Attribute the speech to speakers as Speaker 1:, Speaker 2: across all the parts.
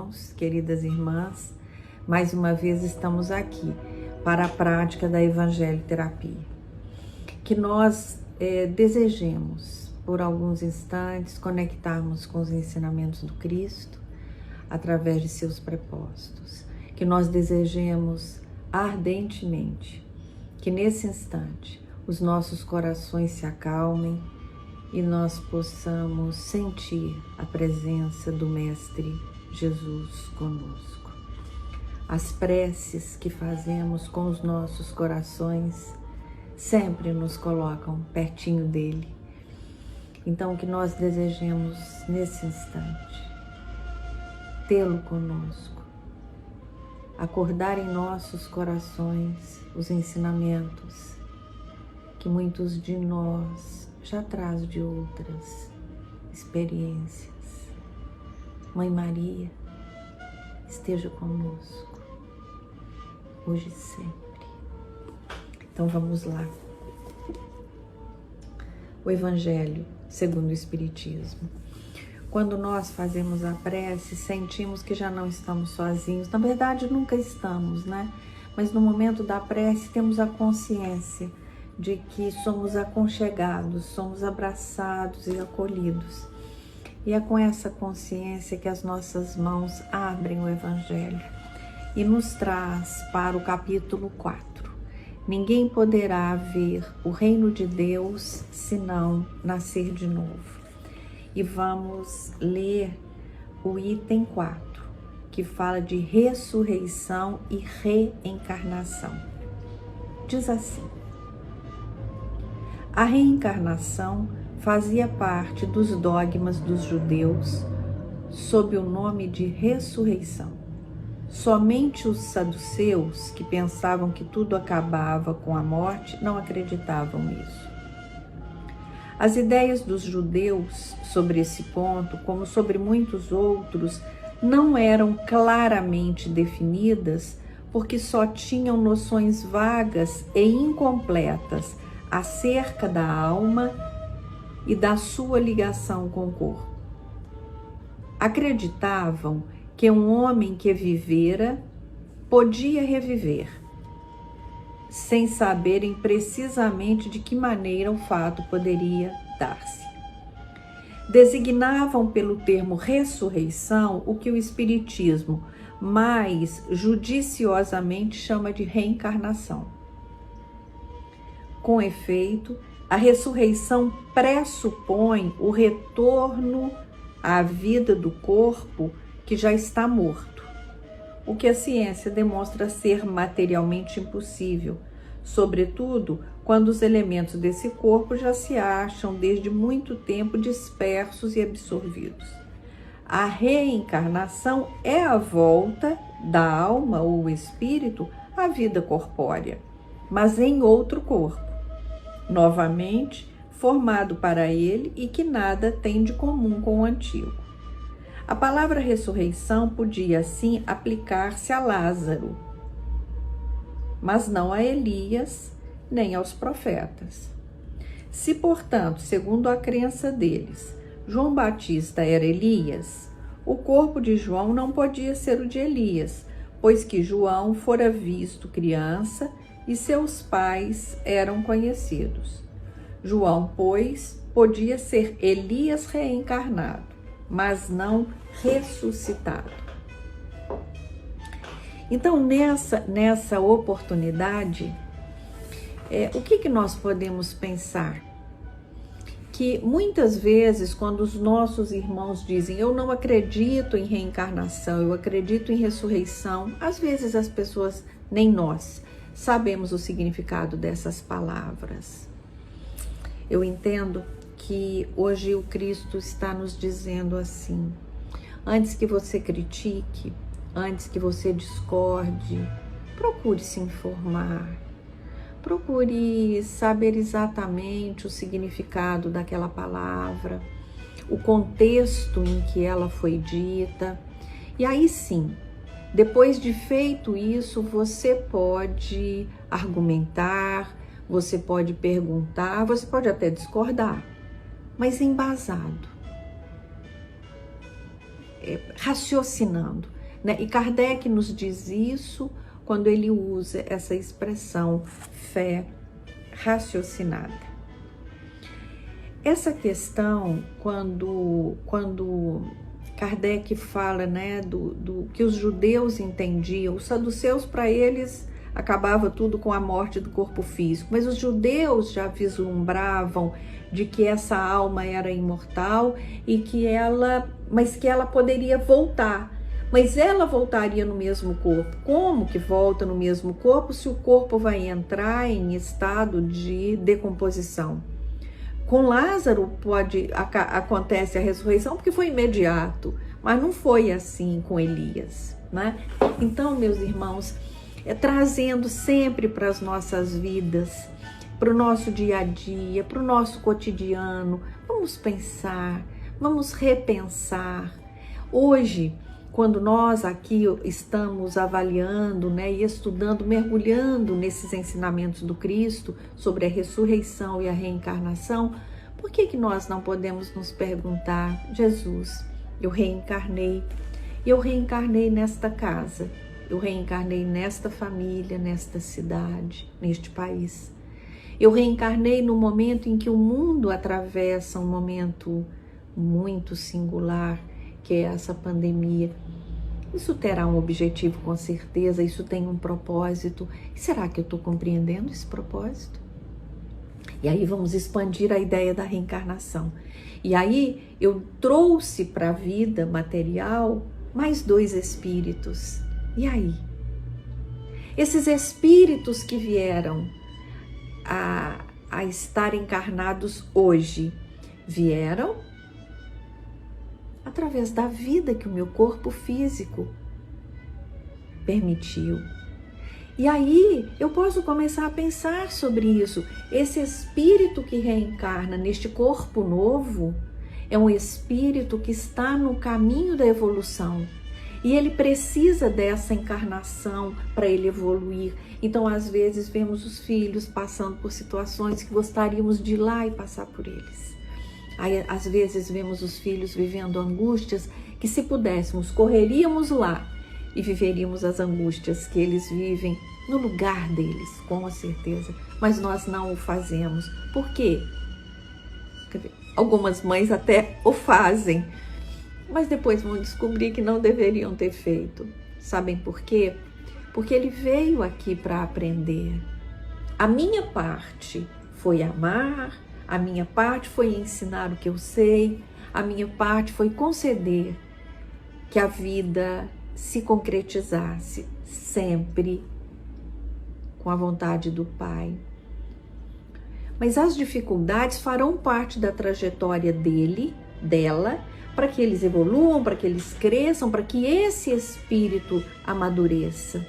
Speaker 1: irmãos, queridas irmãs, mais uma vez estamos aqui para a prática da Evangelho-terapia. Que nós desejemos, por alguns instantes, conectarmos com os ensinamentos do Cristo através de seus prepostos. Que nós desejemos ardentemente que nesse instante os nossos corações se acalmem e nós possamos sentir a presença do Mestre Jesus conosco. As preces que fazemos com os nossos corações sempre nos colocam pertinho dele. Então, que nós desejemos nesse instante tê-lo conosco, acordar em nossos corações os ensinamentos que muitos de nós já traz de outras experiências. Mãe Maria, esteja conosco, hoje e sempre. Então vamos lá. O Evangelho segundo o Espiritismo. Quando nós fazemos a prece, sentimos que já não estamos sozinhos. Na verdade, nunca estamos, né? Mas no momento da prece, temos a consciência de que somos aconchegados, somos abraçados e acolhidos. E é com essa consciência que as nossas mãos abrem o Evangelho e nos traz para o capítulo 4. Ninguém poderá ver o reino de Deus senão nascer de novo. E vamos ler o item 4, que fala de ressurreição e reencarnação. Diz assim: a reencarnação fazia parte dos dogmas dos judeus sob o nome de ressurreição. Somente os saduceus, que pensavam que tudo acabava com a morte, não acreditavam nisso. As ideias dos judeus sobre esse ponto, como sobre muitos outros, não eram claramente definidas porque só tinham noções vagas e incompletas acerca da alma e da sua ligação com o corpo. Acreditavam que um homem que vivera podia reviver, sem saberem precisamente de que maneira o fato poderia dar-se. Designavam pelo termo ressurreição o que o Espiritismo mais judiciosamente chama de reencarnação. Com efeito, a ressurreição pressupõe o retorno à vida do corpo que já está morto, o que a ciência demonstra ser materialmente impossível, sobretudo quando os elementos desse corpo já se acham desde muito tempo dispersos e absorvidos. A reencarnação é a volta da alma ou espírito à vida corpórea, mas em outro corpo, novamente formado para ele e que nada tem de comum com o antigo. A palavra ressurreição podia, assim, aplicar-se a Lázaro, mas não a Elias nem aos profetas. Se, portanto, segundo a crença deles, João Batista era Elias, o corpo de João não podia ser o de Elias, pois que João fora visto criança e seus pais eram conhecidos. João, pois, podia ser Elias reencarnado, mas não ressuscitado. Então, nessa oportunidade, o que nós podemos pensar? Que muitas vezes, quando os nossos irmãos dizem eu não acredito em reencarnação, eu acredito em ressurreição, às vezes as pessoas, nem nós, sabemos o significado dessas palavras. Eu entendo que hoje o Cristo está nos dizendo assim: antes que você critique, antes que você discorde, procure se informar, procure saber exatamente o significado daquela palavra, o contexto em que ela foi dita, e aí sim, depois de feito isso, você pode argumentar, você pode perguntar, você pode até discordar, mas embasado, raciocinando. né? E Kardec nos diz isso quando ele usa essa expressão fé raciocinada. Essa questão, quando Kardec fala, né, do que os judeus entendiam, os saduceus, para eles acabava tudo com a morte do corpo físico, mas os judeus já vislumbravam de que essa alma era imortal e que ela poderia voltar, mas ela voltaria no mesmo corpo. Como que volta no mesmo corpo se o corpo vai entrar em estado de decomposição? Com Lázaro acontece a ressurreição porque foi imediato, mas não foi assim com Elias, né? Então, meus irmãos, trazendo sempre para as nossas vidas, para o nosso dia a dia, para o nosso cotidiano, vamos pensar, vamos repensar. Hoje, quando nós aqui estamos avaliando, né, e estudando, mergulhando nesses ensinamentos do Cristo sobre a ressurreição e a reencarnação, por que nós não podemos nos perguntar: Jesus, eu reencarnei nesta casa, eu reencarnei nesta família, nesta cidade, neste país. Eu reencarnei no momento em que o mundo atravessa um momento muito singular, que é essa pandemia. Isso terá um objetivo, com certeza, isso tem um propósito. E será que eu estou compreendendo esse propósito? E aí vamos expandir a ideia da reencarnação. E aí eu trouxe para a vida material mais 2 espíritos. E aí? Esses espíritos que vieram a estar encarnados hoje, vieram através da vida que o meu corpo físico permitiu. E aí eu posso começar a pensar sobre isso. Esse espírito que reencarna neste corpo novo é um espírito que está no caminho da evolução. E ele precisa dessa encarnação para ele evoluir. Então, às vezes, vemos os filhos passando por situações que gostaríamos de ir lá e passar por eles. Aí, às vezes, vemos os filhos vivendo angústias que, se pudéssemos, correríamos lá e viveríamos as angústias que eles vivem no lugar deles, com certeza. Mas nós não o fazemos. Por quê? Algumas mães até o fazem, mas depois vão descobrir que não deveriam ter feito. Sabem por quê? Porque ele veio aqui para aprender. A minha parte foi amar, a minha parte foi ensinar o que eu sei, a minha parte foi conceder que a vida se concretizasse sempre com a vontade do Pai. Mas as dificuldades farão parte da trajetória dela, para que eles evoluam, para que eles cresçam, para que esse espírito amadureça.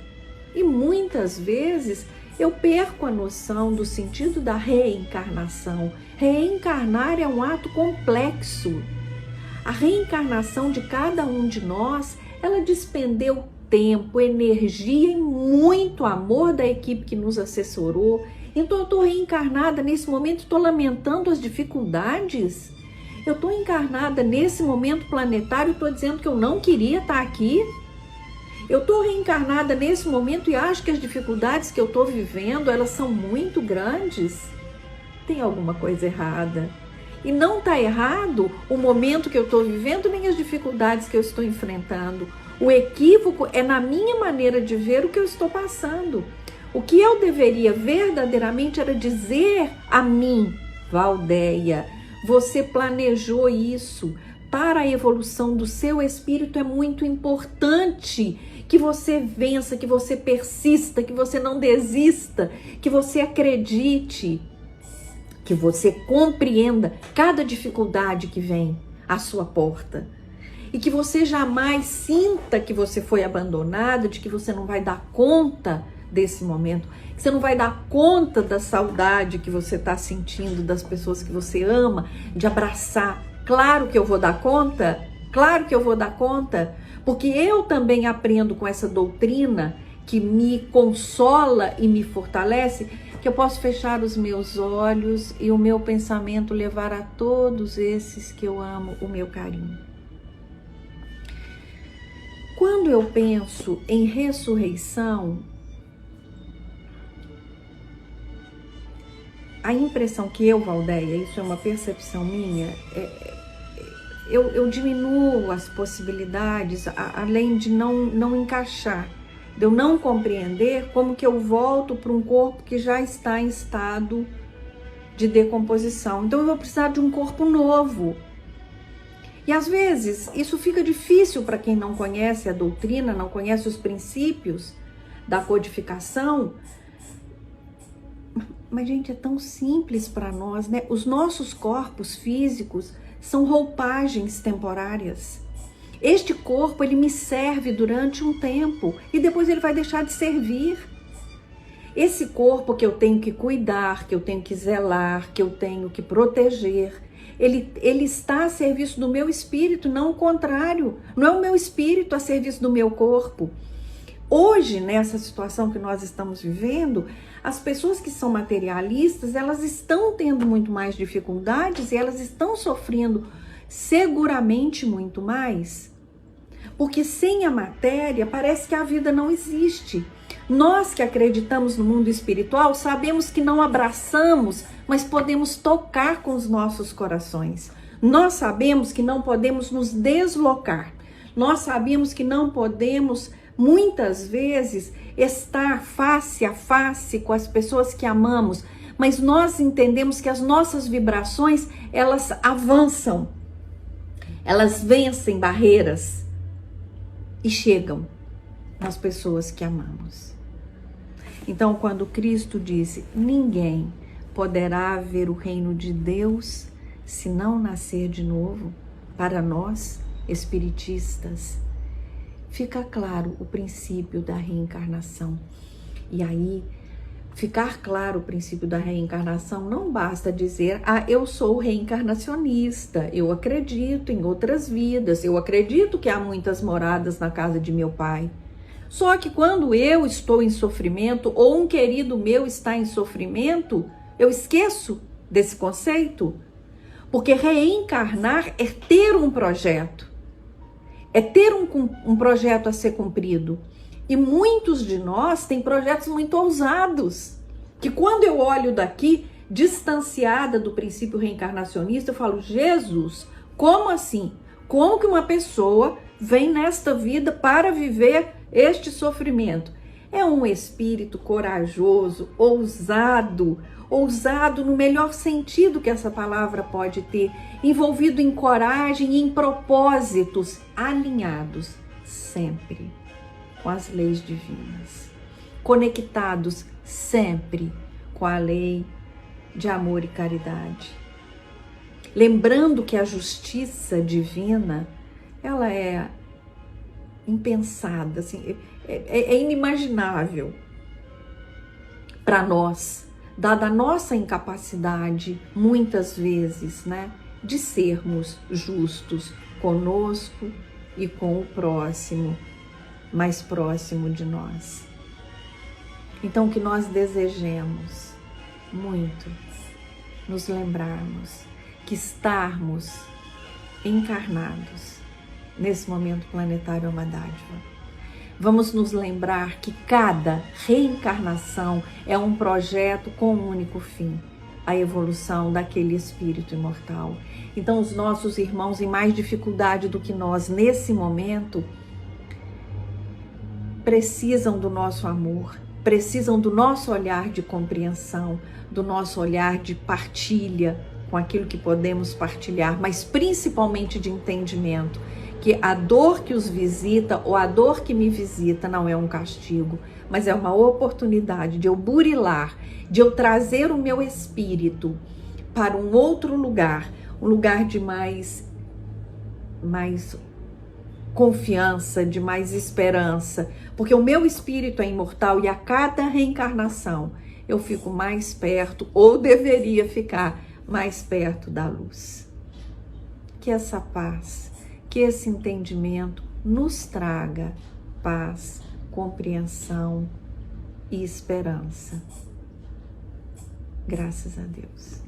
Speaker 1: E muitas vezes eu perco a noção do sentido da reencarnação. Reencarnar é um ato complexo. A reencarnação de cada um de nós, ela despendeu tempo, energia e muito amor da equipe que nos assessorou. Então eu estou reencarnada nesse momento, estou lamentando as dificuldades. Eu estou encarnada nesse momento planetário, estou dizendo que eu não queria estar aqui. Eu estou reencarnada nesse momento e acho que as dificuldades que eu estou vivendo, elas são muito grandes. Tem alguma coisa errada. E não está errado o momento que eu estou vivendo, nem as dificuldades que eu estou enfrentando. O equívoco é na minha maneira de ver o que eu estou passando. O que eu deveria verdadeiramente era dizer a mim, Valdeia, você planejou isso. Para a evolução do seu espírito é muito importante que você vença, que você persista, que você não desista, que você acredite, que você compreenda cada dificuldade que vem à sua porta. E que você jamais sinta que você foi abandonado, de que você não vai dar conta desse momento, que você não vai dar conta da saudade que você está sentindo das pessoas que você ama, de abraçar. Claro que eu vou dar conta, claro que eu vou dar conta, porque eu também aprendo com essa doutrina que me consola e me fortalece, que eu posso fechar os meus olhos e o meu pensamento levar a todos esses que eu amo o meu carinho. Quando eu penso em ressurreição, a impressão que eu, Valdeia, isso é uma percepção minha, eu diminuo as possibilidades, além de não encaixar, de eu não compreender como que eu volto para um corpo que já está em estado de decomposição. Então eu vou precisar de um corpo novo. E às vezes isso fica difícil para quem não conhece a doutrina, não conhece os princípios da codificação. Mas, gente, é tão simples para nós, né? Os nossos corpos físicos são roupagens temporárias. Este corpo, ele me serve durante um tempo e depois ele vai deixar de servir. Esse corpo que eu tenho que cuidar, que eu tenho que zelar, que eu tenho que proteger, ele está a serviço do meu espírito, não o contrário. Não é o meu espírito a serviço do meu corpo. Hoje, nessa situação que nós estamos vivendo, as pessoas que são materialistas, elas estão tendo muito mais dificuldades e elas estão sofrendo seguramente muito mais, porque sem a matéria parece que a vida não existe. Nós que acreditamos no mundo espiritual sabemos que não abraçamos, mas podemos tocar com os nossos corações. Nós sabemos que não podemos nos deslocar. Nós sabemos que não podemos, muitas vezes, estar face a face com as pessoas que amamos, mas nós entendemos que as nossas vibrações, elas avançam, elas vencem barreiras e chegam nas pessoas que amamos. Então, quando Cristo disse, ninguém poderá ver o reino de Deus se não nascer de novo, para nós, espiritistas, fica claro o princípio da reencarnação. E aí, ficar claro o princípio da reencarnação, não basta dizer, eu sou reencarnacionista, eu acredito em outras vidas, eu acredito que há muitas moradas na casa de meu pai. Só que quando eu estou em sofrimento, ou um querido meu está em sofrimento, eu esqueço desse conceito. Porque reencarnar é ter um projeto. É ter um projeto a ser cumprido. E muitos de nós têm projetos muito ousados, que quando eu olho daqui, distanciada do princípio reencarnacionista, eu falo, Jesus, como assim? Como que uma pessoa vem nesta vida para viver este sofrimento? É um espírito corajoso, ousado no melhor sentido que essa palavra pode ter, envolvido em coragem e em propósitos alinhados sempre com as leis divinas, conectados sempre com a lei de amor e caridade. Lembrando que a justiça divina, ela é impensada, assim, é inimaginável para nós, dada a nossa incapacidade, muitas vezes, né, de sermos justos conosco e com o próximo, mais próximo de nós. Então, que nós desejemos muito nos lembrarmos que estarmos encarnados nesse momento planetário é uma dádiva. Vamos nos lembrar que cada reencarnação é um projeto com um único fim, a evolução daquele espírito imortal. Então, os nossos irmãos em mais dificuldade do que nós nesse momento precisam do nosso amor, precisam do nosso olhar de compreensão, do nosso olhar de partilha com aquilo que podemos partilhar, mas principalmente de entendimento, que a dor que os visita ou a dor que me visita não é um castigo, mas é uma oportunidade de eu burilar, de eu trazer o meu espírito para um outro lugar, um lugar de mais confiança, de mais esperança, porque o meu espírito é imortal e a cada reencarnação eu fico mais perto, ou deveria ficar mais perto da luz. Que essa paz, que esse entendimento nos traga paz, compreensão e esperança. Graças a Deus.